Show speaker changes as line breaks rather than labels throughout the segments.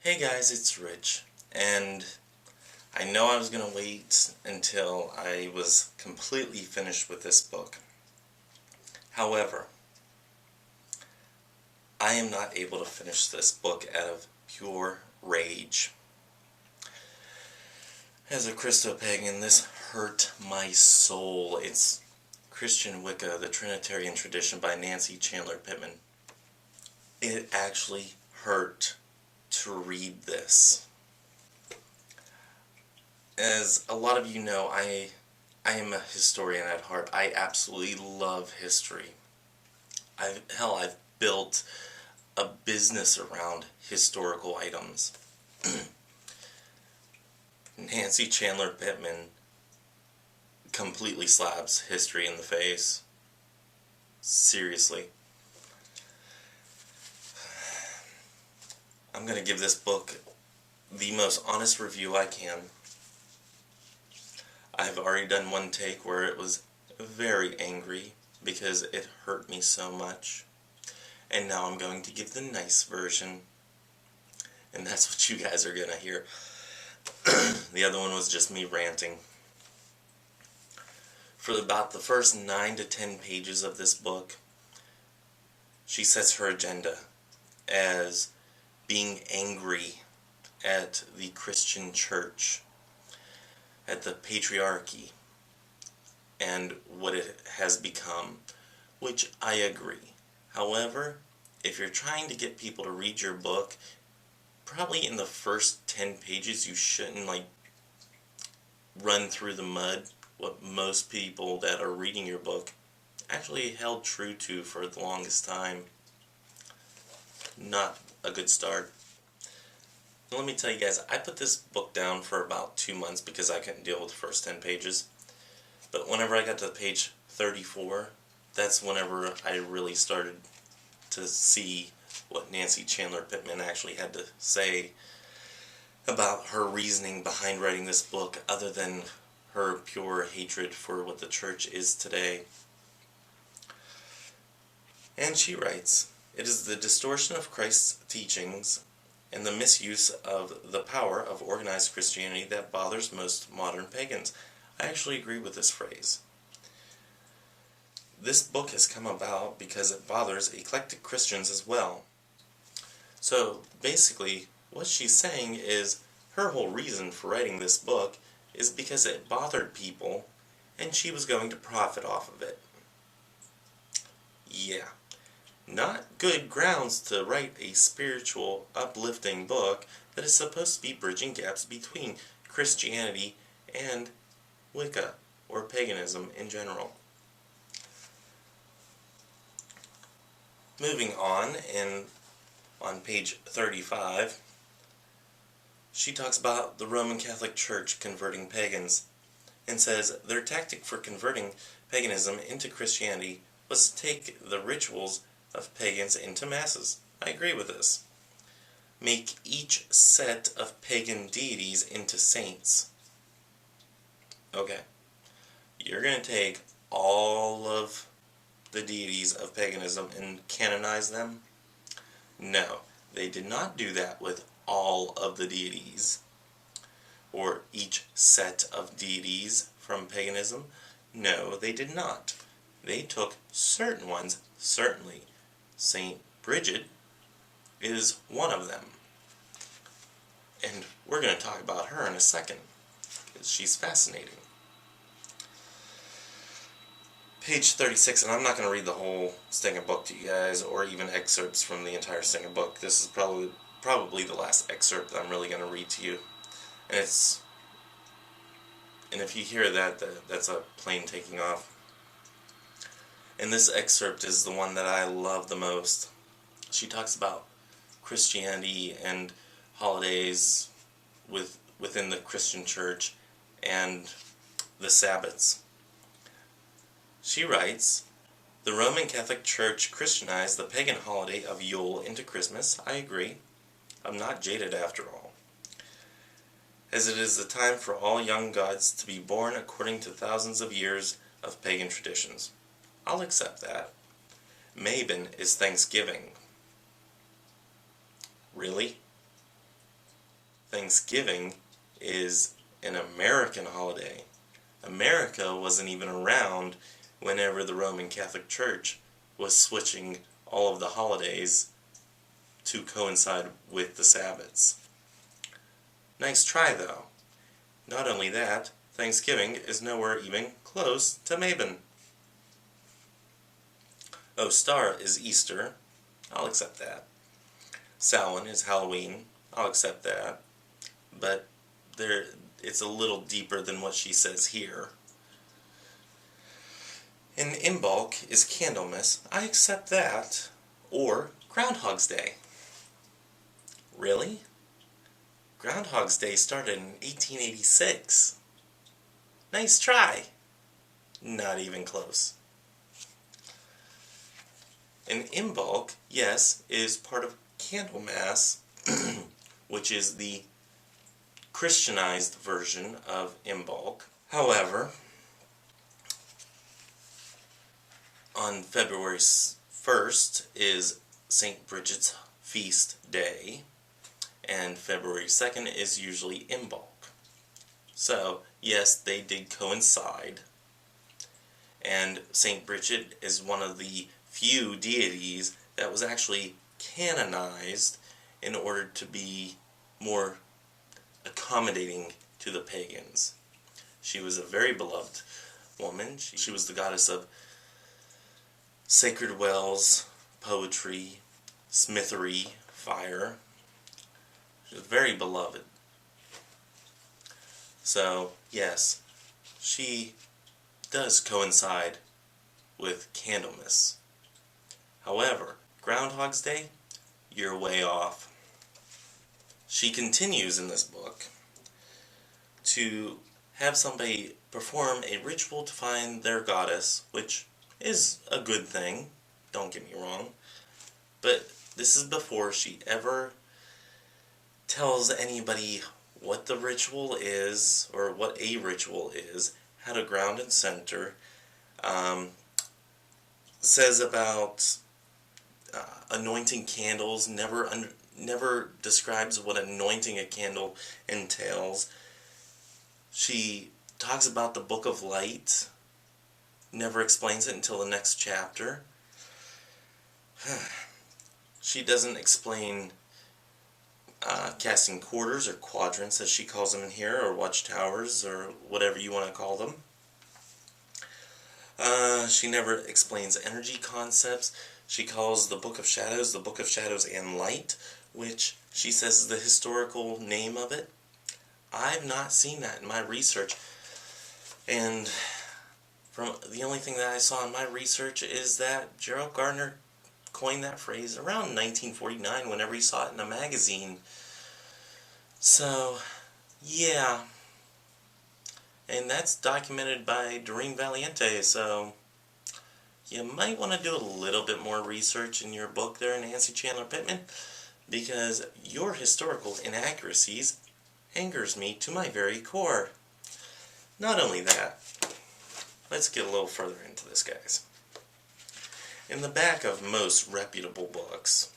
Hey guys, it's Rich, and I know I was going to wait until I was completely finished with this book. However, I am not able to finish this book out of pure rage. As a Christo-Pagan, this hurt my soul. It's Christian Wicca, the Trinitarian Tradition by Nancy Chandler Pittman. It actually hurt to read this. As a lot of you know, I am a historian at heart. I absolutely love history. I've built a business around historical items. Nancy Chandler Pittman completely slaps history in the face. Seriously. I'm going to give this book the most honest review I can. I've already done one take where it was very angry because it hurt me so much. And now I'm going to give the nice version. And that's what you guys are going to hear. The other one was just me ranting. For about the first 9 to 10 pages of this book, she sets her agenda as being angry at the Christian church, at the patriarchy, and what it has become, which I agree. However, if you're trying to get people to read your book, probably in the first 10 pages you shouldn't run through the mud what most people that are reading your book actually held true to for the longest time. Not a good start. Let me tell you guys, I put this book down for about 2 months because I couldn't deal with the first 10 pages. But whenever I got to page 34, that's whenever I really started to see what Nancy Chandler Pittman actually had to say about her reasoning behind writing this book, other than her pure hatred for what the church is today. And she writes, "It is the distortion of Christ's teachings and the misuse of the power of organized Christianity that bothers most modern pagans." I actually agree with this phrase. This book has come about because it bothers eclectic Christians as well. So basically, what she's saying is her whole reason for writing this book is because it bothered people and she was going to profit off of it. Yeah. Not good grounds to write a spiritual, uplifting book that is supposed to be bridging gaps between Christianity and Wicca, or paganism in general. Moving on, on page 35, she talks about the Roman Catholic Church converting pagans, and says their tactic for converting paganism into Christianity was to take the rituals of pagans into masses. I agree with this. Make each set of pagan deities into saints. Okay, you're going to take all of the deities of paganism and canonize them? No, they did not do that with all of the deities, or each set of deities from paganism. No, they did not. They took certain ones, certainly. Saint Bridget is one of them. And we're going to talk about her in a second, because she's fascinating. Page 36, and I'm not going to read the whole stinking book to you guys, or even excerpts from the entire stinking book. This is probably the last excerpt that I'm really going to read to you. And if you hear that, that's a plane taking off. And this excerpt is the one that I love the most. She talks about Christianity and holidays within the Christian church and the Sabbaths. She writes, "The Roman Catholic Church Christianized the pagan holiday of Yule into Christmas. I agree. I'm not jaded after all. As it is the time for all young gods to be born according to thousands of years of pagan traditions. I'll accept that. Mabon is Thanksgiving." Really? Thanksgiving is an American holiday. America wasn't even around whenever the Roman Catholic Church was switching all of the holidays to coincide with the Sabbaths. Nice try, though. Not only that, Thanksgiving is nowhere even close to Mabon. Oh, Star is Easter. I'll accept that. Samhain is Halloween. I'll accept that. But it's a little deeper than what she says here. And Imbolc is Candlemas. I accept that. Or Groundhog's Day. Really? Groundhog's Day started in 1886. Nice try. Not even close. And Imbolc, yes, is part of Candlemas, which is the Christianized version of Imbolc. However, on February 1st is St. Bridget's feast day, and February 2nd is usually Imbolc. So, yes, they did coincide, and St. Bridget is one of the few deities that was actually canonized in order to be more accommodating to the pagans. She was a very beloved woman. She was the goddess of sacred wells, poetry, smithery, fire. She was very beloved. So, yes, she does coincide with Candlemas. However, Groundhog's Day, you're way off. She continues in this book to have somebody perform a ritual to find their goddess, which is a good thing, don't get me wrong, but this is before she ever tells anybody what the ritual is, or what a ritual is, how to ground and center, says about anointing candles, never describes what anointing a candle entails. She talks about the Book of Light, never explains it until the next chapter. She doesn't explain casting quarters, or quadrants as she calls them in here, or watchtowers, or whatever you want to call them. She never explains energy concepts. She calls the Book of Shadows and Light, which she says is the historical name of it. I've not seen that in my research, and from the only thing that I saw in my research is that Gerald Gardner coined that phrase around 1949 whenever he saw it in a magazine. So, yeah. And that's documented by Doreen Valiente, so you might want to do a little bit more research in your book there, Nancy Chandler Pittman, because your historical inaccuracies angers me to my very core. Not only that, let's get a little further into this, guys. In the back of most reputable books,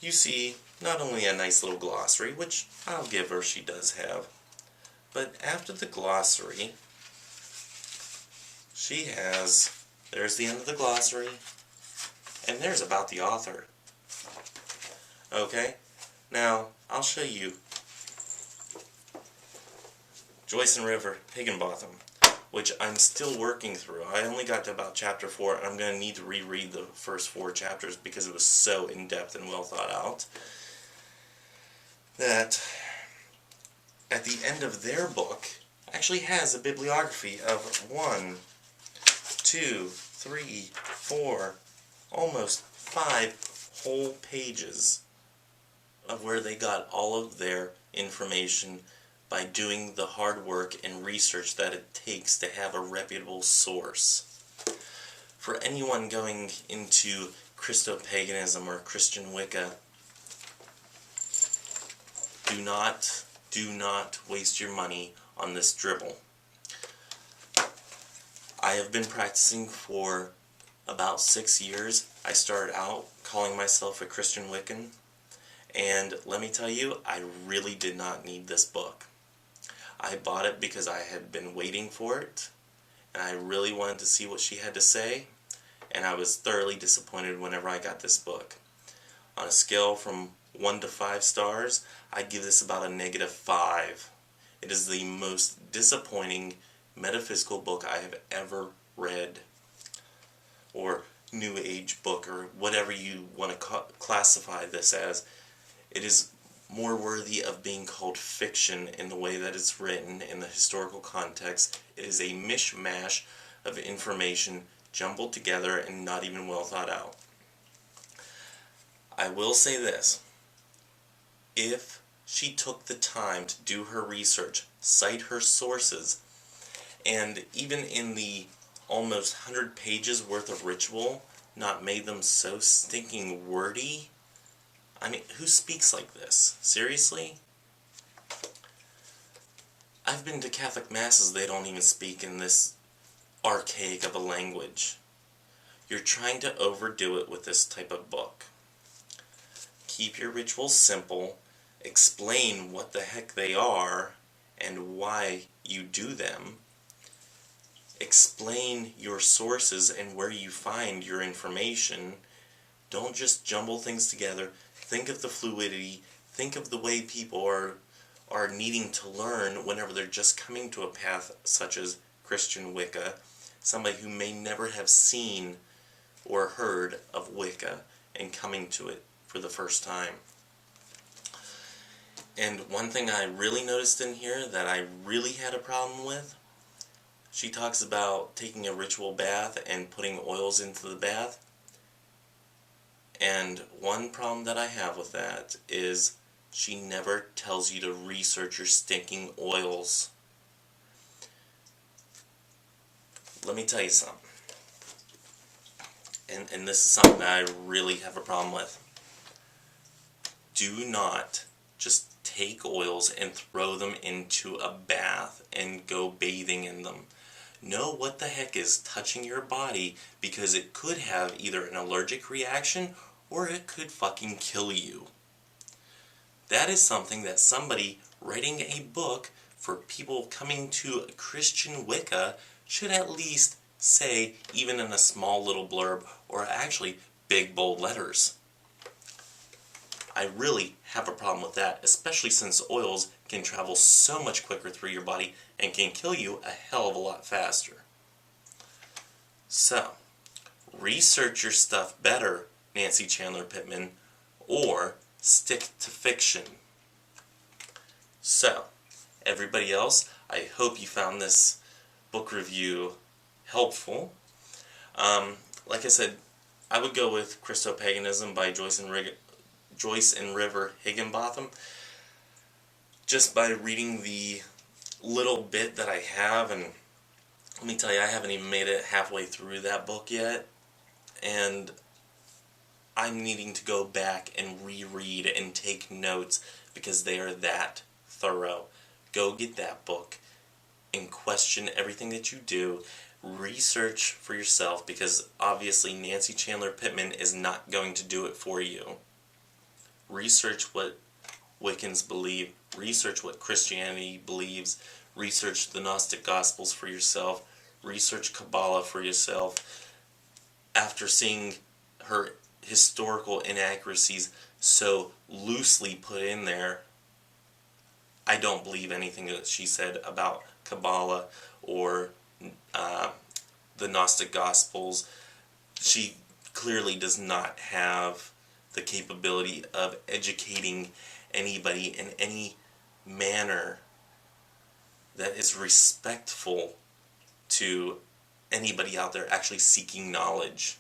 you see not only a nice little glossary, which I'll give her, she does have, but after the glossary, she has, there's the end of the glossary, and there's about the author. Okay? Now, I'll show you Joyce and River, Higginbotham, which I'm still working through. I only got to about chapter 4, and I'm going to need to reread the first 4 chapters because it was so in-depth and well thought out, that at the end of their book actually has a bibliography of 1, 2, 3, 4, almost 5 whole pages of where they got all of their information by doing the hard work and research that it takes to have a reputable source. For anyone going into Christo-Paganism or Christian Wicca, do not waste your money on this dribble. I have been practicing for about 6 years. I started out calling myself a Christian Wiccan, And let me tell you, I really did not need this book. I bought it because I had been waiting for it, and I really wanted to see what she had to say, and I was thoroughly disappointed whenever I got this book. On a scale from 1 to 5 stars, I'd give this about a -5. It is the most disappointing metaphysical book I have ever read, or New Age book, or whatever you want to classify this as. It is more worthy of being called fiction in the way that it's written in the historical context. It is a mishmash of information jumbled together and not even well thought out. I will say this: if she took the time to do her research, cite her sources, and even in the almost 100 pages worth of ritual, not made them so stinking wordy. I mean, who speaks like this? Seriously? I've been to Catholic masses, they don't even speak in this archaic of a language. You're trying to overdo it with this type of book. Keep your rituals simple, explain what the heck they are and why you do them. Explain your sources and where you find your information. Don't just jumble things together. Think of the fluidity. Think of the way people are needing to learn whenever they're just coming to a path such as Christian Wicca. Somebody who may never have seen or heard of Wicca and coming to it for the first time. And one thing I really noticed in here that I really had a problem with, she talks about taking a ritual bath and putting oils into the bath. And one problem that I have with that is she never tells you to research your stinking oils. Let me tell you something. And this is something that I really have a problem with. Do not just take oils and throw them into a bath and go bathing in them. Know what the heck is touching your body, because it could have either an allergic reaction or it could fucking kill you. That is something that somebody writing a book for people coming to Christian Wicca should at least say, even in a small little blurb, or actually big bold letters. I really have a problem with that, especially since oils can travel so much quicker through your body and can kill you a hell of a lot faster. So, research your stuff better, Nancy Chandler Pittman, or stick to fiction. So, everybody else, I hope you found this book review helpful. Like I said, I would go with Christo-Paganism by Joyce and River Higginbotham. Just by reading the little bit that I have, and let me tell you, I haven't even made it halfway through that book yet, and I'm needing to go back and reread and take notes because they are that thorough. Go get that book and question everything that you do. Research for yourself, because obviously Nancy Chandler Pittman is not going to do it for you. Research what Wiccans believe. Research what Christianity believes. Research the Gnostic Gospels for yourself. Research Kabbalah for yourself. After seeing her historical inaccuracies so loosely put in there, I don't believe anything that she said about Kabbalah or the Gnostic Gospels. She clearly does not have the capability of educating anybody in any manner that is respectful to anybody out there actually seeking knowledge.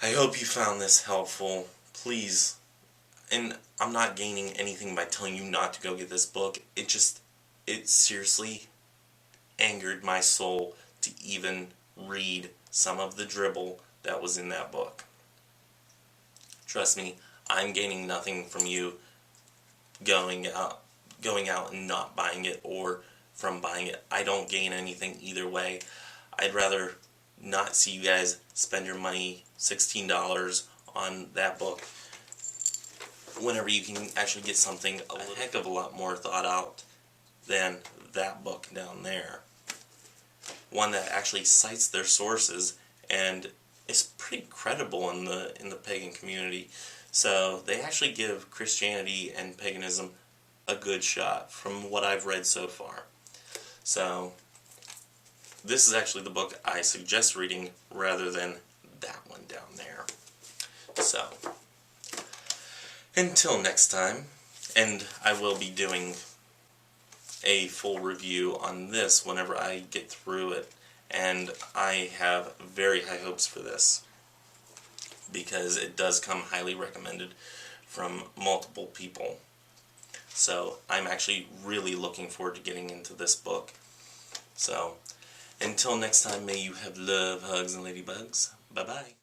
I hope you found this helpful. Please, and I'm not gaining anything by telling you not to go get this book. It seriously angered my soul to even read some of the dribble that was in that book. Trust me, I'm gaining nothing from you going out and not buying it, or from buying it. I don't gain anything either way. I'd rather not see you guys spend your money, $16, on that book. whenever you can actually get something a heck of a lot more thought out than that book down there. One that actually cites their sources and is pretty credible in the pagan community. So they actually give Christianity and paganism a good shot from what I've read so far. So this is actually the book I suggest reading rather than that one down there. So until next time, and I will be doing a full review on this whenever I get through it, and I have very high hopes for this because it does come highly recommended from multiple people. So I'm actually really looking forward to getting into this book. So until next time, may you have love, hugs, and ladybugs. Bye-bye.